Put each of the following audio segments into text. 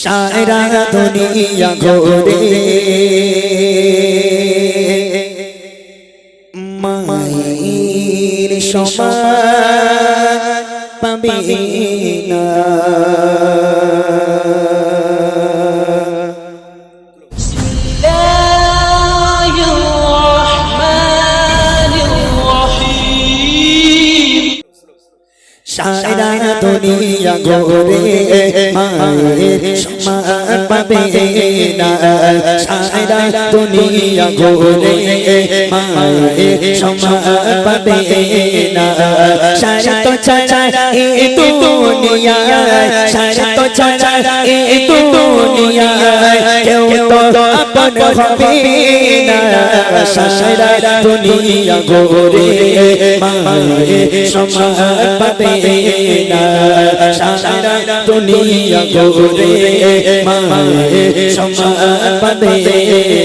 সারা দুনিয়া ঘুরে মায়ের সমান পাবে না। সারা দুনিয়া ঘুরে মায়ের সমান পাবে না। সারা দুনিয়া ঘুরে মায়ের সমান পাবে না। সারা তো ছাড়া এই দুনিয়ায়, সারা তো ছাড়া এই দুনিয়ায় কেউ তো আপন হবে না। সারা দুনিয়া ঘুরে মায়ের সমান পাবে না। সারা দুনিয়া ঘুরে মায়ের সমান পাবে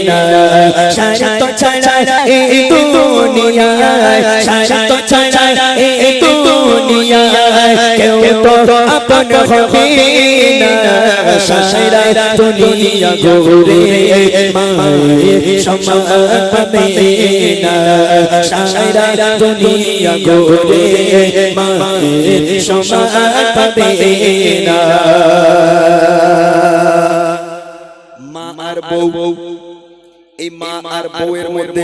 না। সারা তো ছাড়া এই দুনিয়ায়, সারা তো ছাড়া এই দুনিয়ায় কেউ তো আপন হবে না। সারা দুনিয়া ঘুরে মায়ের সমান পাবে না। সারা দুনিয়া ঘুরে মায়ের সমান পাবে না। মা আর বউ, এই মা আর বউয়ের মধ্যে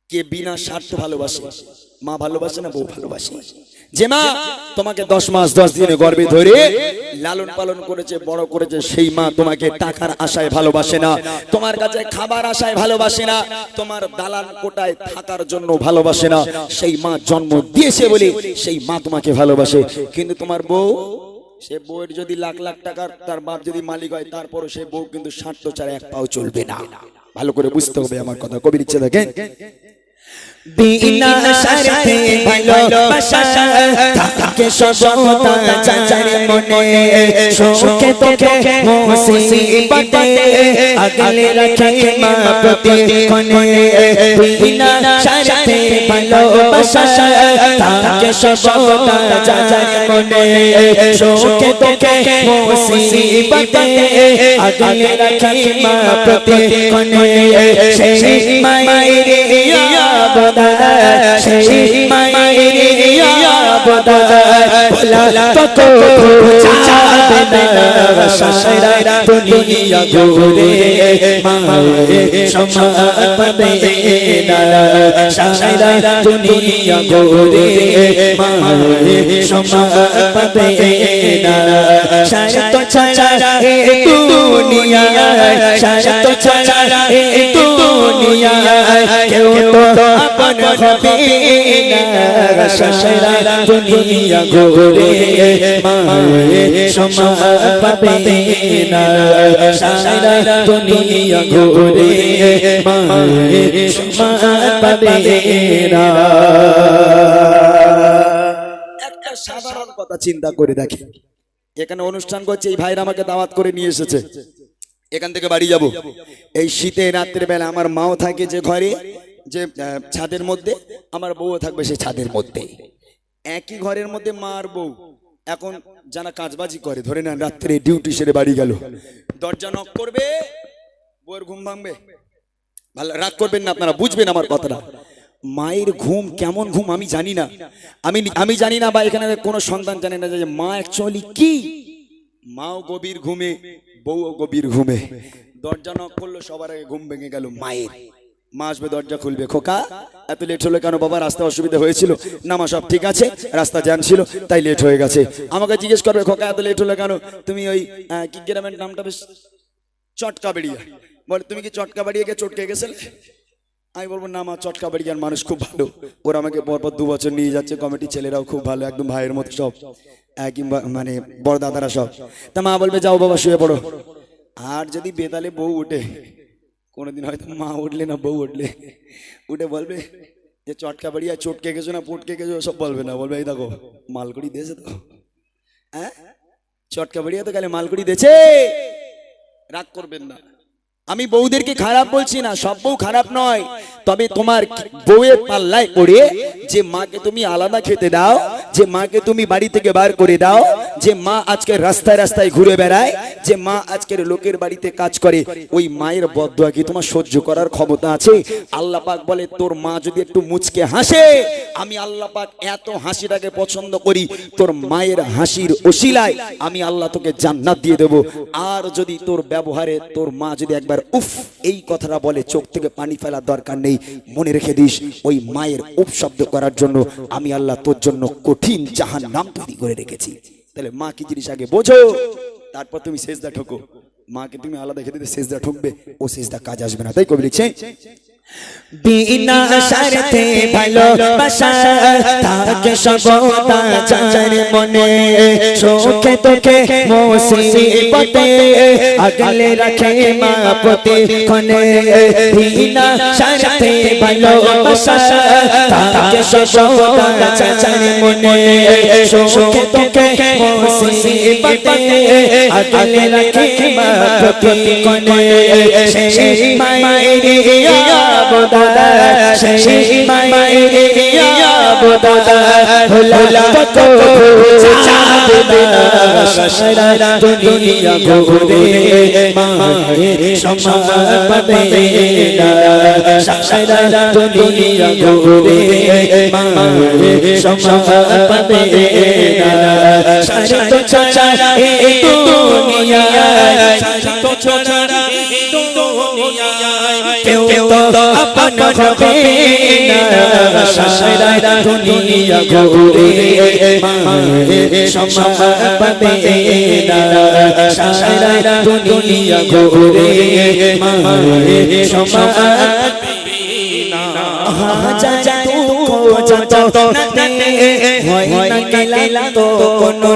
কে বিনা স্বার্থ ভালোবাসে? মা ভালোবাসে না বউ ভালোবাসে? যে মা তোমাকে 10 মাস 10 দিনে গর্ভে ধরে লালন পালন করেছে, বড় করেছে, সেই মা তোমাকে টাকার আশায় ভালোবাসে না, তোমার কাছে খাবার আশায় ভালোবাসে না, তোমার দালান কোটায় থাকার জন্য ভালোবাসে না। সেই মা জন্ম দিয়েছে বলে সেই মা তোমাকে ভালোবাসে। কিন্তু তোমার বউ, সে বউয়ের যদি লাখ লাখ টাকার তার বাপ যদি মালিক হয়, তারপরে সে বউ কিন্তু স্বার্থ ছাড়া এক পাও চলবে না। ভালো করে বুঝতে হবে আমার কথা। কবির ইচ্ছে দেখেন, বিনা স্বার্থে ভালোবাসা থাকে সর্বদা যার মনে, সুখে দুঃখে মুসিবতে আগলে রাখে মা প্রতিক্ষণে। বিনা স্বার্থে ভালোবাসা থাকে সর্বদা যার মনে, সুখে দুঃখে মুসিবতে আগলে রাখে মা প্রতিক্ষণে। সেই মায়ের সেই মায়ের ভোলা তো যাবে না। সারা দুনিয়া ঘুরে মায়ের সমান পাবে না। সারা দুনিয়া ঘুরে মায়ের সমান পাবে না। সারা তো ছাড়া এই দুনিয়ায়, সারা তো ছাড়া এই দুনিয়ায় কেউ তো আপন হবে না। সারা দুনিয়া ঘুরে মায়ের সমান পাবে না। সারা দুনিয়া ঘুরে মায়ের সমান পাবে না। একটা সাধারণ কথা চিন্তা করে দেখেন, এখানে অনুষ্ঠান করছে, এই ভাইরা আমাকে দাওয়াত করে নিয়ে এসেছে, এখান থেকে বাড়ি যাব। এই শীতে রাত্রের বেলা আমার মাও থাকে যে ঘরে, যে ছাদের মধ্যে, আমার বউ থাকবে সেই ছাদের মধ্যে। একই ঘরের মধ্যে মা আর বউ। এখন যারা কাজবাজি করে, ধরে নেন রাত্রে ডিউটি সেরে বাড়ি গেল, দরজা নক করবে, বউয়ের ঘুম ভাঙবে। ভালো রাগ করবেন না, আপনারা বুঝবেন আমার কথাটা। মায়ের ঘুম কেমন ঘুম আমি জানি না, আমি জানি না, বা এখানে কোনো সন্তান জানে না যে মা অ্যাকচুয়ালি কি। মাও গভীর ঘুমে, বউও গভীর ঘুমে। দরজা নক করলো, সবার আগে ঘুম ভেঙে গেল মায়ের। মা আসবে, দরজা খুলবে, খোকা এত লেট হলো কেন বাবা? রাস্তা অসুবিধা হয়েছিল না মা? সব ঠিক আছে, রাস্তা জ্যাম ছিল তাই লেট হয়ে গেছে। আমাকে জিজ্ঞেস করবে, খোকা এত লেট হলো কেন? তুমি ওই কি গ্রামের নামটা বেশ চটকা বেড়িয়া, বলে তুমি কি চটকা বাড়িয়ে গিয়ে চটকে গেছিলে? আমি বলবো না মা, চটকা বাড়িয়ার মানুষ খুব ভালো, ওরা আমাকে পরপর 2 বছর নিয়ে যাচ্ছে, কমিটির ছেলেরাও খুব ভালো, একদম ভাইয়ের মতো সব, কিংবা মানে বড় দাদারা সব। তা মা বলবে যাও বাবা শুয়ে পড়ো। আর যদি বেতালে বউ উঠে, কোনোদিন হয়তো মা উঠলে না বউ উঠলে, উঠে বলবে যে চটকা বাড়িয়া চটকে গেছো না পটকে গেছো, সব বলবে না, বলবে এই দেখো মালকুড়ি দিয়েছে তো, হ্যাঁ চটকা বাড়িয়া তো গেলে মালকুড়ি দিয়েছে। রাগ করবেন না, আমি বউদেরকে খারাপ বলছি না, সব বউ খারাপ নয়, তবে তোমার বউয়ের পাল্লায় পড়ে যে মাকে তুমি আলাদা খেতে দাও, যে মাকে তুমি বাড়ি থেকে বার করে দাও, যে মা আজকে রাস্তায় রাস্তায় ঘুরে বেড়ায়, যে মা আজকের লোকের বাড়িতে কাজ করে, ওই মায়ের বদদোয়া কি তোমার সহ্য করার ক্ষমতা আছে? আল্লাহ পাক বলে তোর মা যদি একটু মুচকে হাসে, আমি আল্লাহ পাক এত হাসিটাকে পছন্দ করি, তোর মায়ের হাসির ওসিলায় আমি আল্লাহ তোকে জান্নাত দিয়ে দেব। আর যদি তোর ব্যবহারে তোর মা যদি একবার উফ এই কথাটা বলে, চোখ থেকে পানি ফেলার দরকার নেই, মনে রেখে দিস ওই মায়ের উফ শব্দ করার জন্য আমি আল্লাহ তোর জন্য কঠিন জাহান্নাম তৈরি করে রেখেছি। তাহলে মা কি জিনিস আগে বোঝো, তারপর তুমি সেজদা ঠোকো। মাকে তুমি আলাদা খেতে সেজদা ঠুকবে, ও সেজদা কাজ আসবে না। তাই কবি লিখছে বিনা শর্তে ভালোবাসা থাকে সবদা যার মনে, সুখে দুঃখে মুসিবতে আগলে রাখে মা প্রতিক্ষণে। বিনা শর্তে ভালোবাসা থাকে সবদা যার মনে, সুখে দুঃখে মুসিবতে আগলে রাখে মা প্রতিক্ষণে। সেই মায়ের বোদাদা, সেই মায়ের বোদাদা হলা তো চাঁদনা সারা দুনিয়া ঘুরে মায়ের সমান পাবে না, সারা দুনিয়া ঘুরে মায়ের সমান পাবে না। সারা তো ছাড়া এই দুনিয়া, সারা তো ছাড়া এই দুনিয়া কেউ তো আপন হবে না, সারা দুনিয়া ঘুরে মায়ের সমান পাবে না, সারা দুনিয়া ঘুরে মায়ের সমান পাবে না। হাজার দুঃখ যত নাতে হয় না গেলা তো কোনো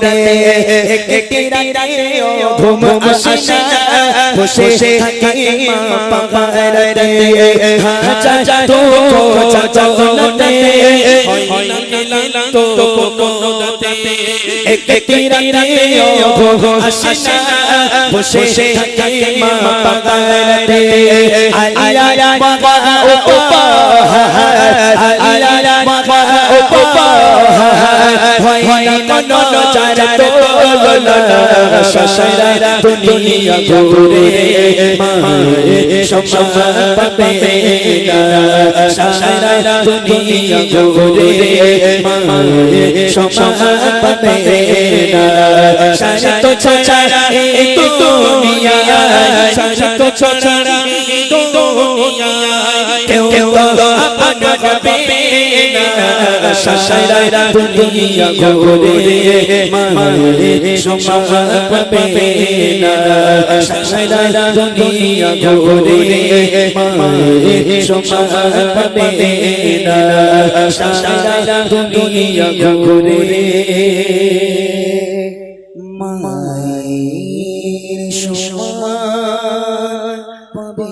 রাতে, একটি রাতে ঘুম আসে না, বসে থাকে মা পাহাড়ে। হাজার দুঃখ যত নাতে হয় না গেলা তো কোনো রাতে, একটি রাতে ঘুম আসে না, বসে থাকে মা পাহাড়ে। আল্লাহ বাবা আল্লাহ বাবা হয় না কোনো চারা তোলনা, সারা দুনিয়া ঘুরে মায়ের সমান পাবে না, সারা দুনিয়া ঘুরে মায়ের সমান পাবে না। সারা তো ছাড়া এই দুনিয়া, সারা তো ছাড়া এই দুনিয়া কেউ তো আপন হবে না, সারা দুনিয়া ঘুরে মায়ের সমান পাবে না, সারা দুনিয়া ঘুরে মায়ের সমান পাবে না, সারা দুনিয়া ঘুরে মায়ের সমান পাবে